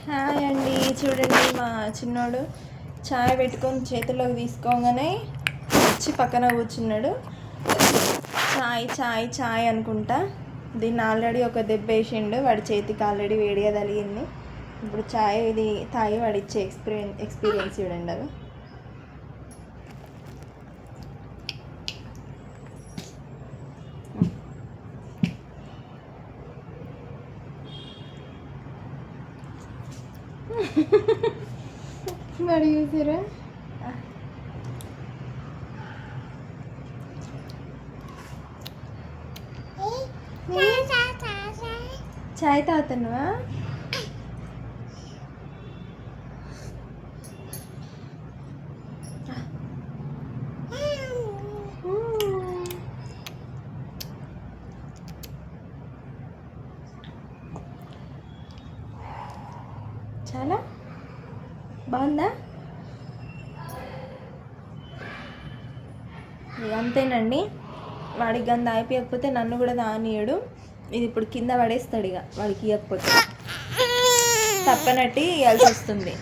Hi అండి, చూడండి మా చిన్నోడు చాయ్ పెట్టుకొని చేతిలోకి తీసుకోగానే వచ్చి పక్కన కూర్చున్నాడు. చాయ్ చాయ్ చాయ్ అనుకుంటా దీన్ని ఆల్రెడీ ఒక దెబ్బ వేసిండు. వాడి చేతికి ఆల్రెడీ వేడిగా తగిలింది. ఇప్పుడు చాయ్ ఇది తాగి వాడిచ్చే ఎక్స్పీరియన్స్ చూడండి. అది మరి చూసారా, చాయ్ తాగుతున్నావా? చాలా బాగుందా? అంతేనండి, వాడికి గంద అయిపోయకపోతే నన్ను కూడా తానియడు. ఇది ఇప్పుడు కింద పడేస్తాడు. ఇక వాడికి ఇవ్వకపోతే తప్పనట్టు ఇవ్వాల్సి వస్తుంది.